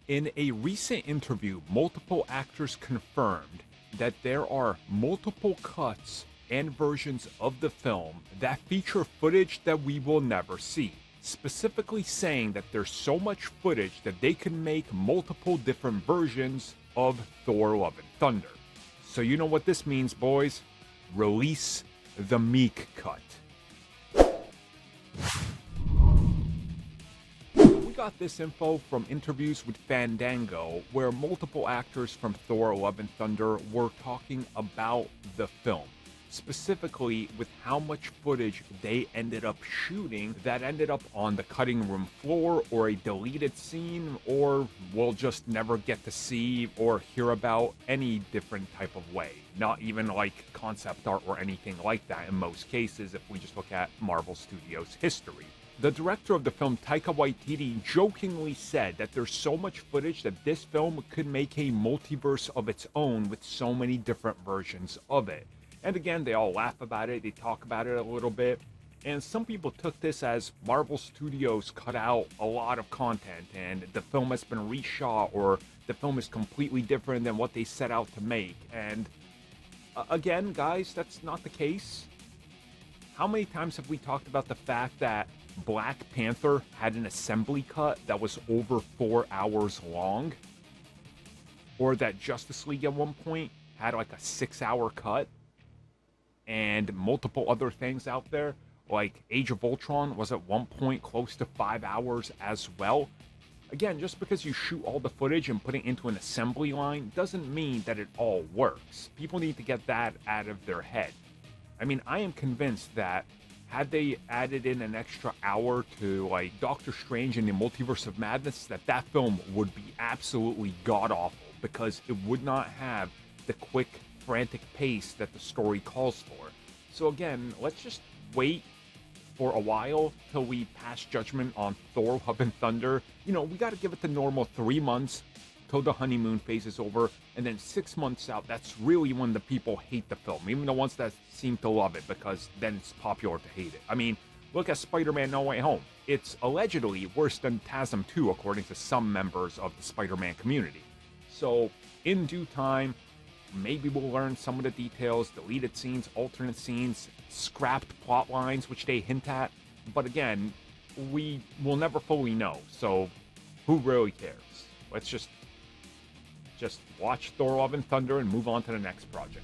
In a recent interview, multiple actors confirmed that there are multiple cuts and versions of the film that feature footage that we will never see, specifically saying that there's so much footage that they can make multiple different versions of Thor Love and Thunder. So you know what this means, boys. Release the Meek cut. We got this info from interviews with Fandango, where multiple actors from Thor Love and Thunder were talking about the film, specifically with how much footage they ended up shooting that ended up on the cutting room floor, or a deleted scene, or we'll just never get to see or hear about any different type of way. Not even like concept art or anything like that in most cases, if we just look at Marvel Studios' history. The director of the film, Taika Waititi, jokingly said that there's so much footage that this film could make a multiverse of its own with so many different versions of it. And again, they all laugh about it, they talk about it a little bit, and some people took this as Marvel Studios cut out a lot of content and the film has been reshot, or the film is completely different than what they set out to make. And again, guys, that's not the case. How many times have we talked about the fact that Black Panther had an assembly cut that was over 4 hours long? Or that Justice League at one point had like a 6-hour cut? And multiple other things out there, like Age of Ultron was at one point close to 5 hours as well. Again, just because you shoot all the footage and put it into an assembly line doesn't mean that it all works. People need to get that out of their head. I mean, I am convinced that had they added in an extra hour to like Doctor Strange and the Multiverse of Madness, that film would be absolutely god-awful, because it would not have the quick, frantic pace that the story calls for. So again, let's just wait for a while till we pass judgment on Thor Love and Thunder. You know, we got to give it the normal 3 months till the honeymoon phase is over, and then 6 months out, that's really when the people hate the film, even the ones that seem to love it, because then it's popular to hate it. I mean, look at Spider-Man No Way Home. It's allegedly worse than TASM 2, according to some members of the Spider-Man community. So, in due time, maybe we'll learn some of the details, deleted scenes, alternate scenes, scrapped plot lines, which they hint at. But again, we will never fully know, so who really cares? Let's just watch Thor Love and Thunder and move on to the next project.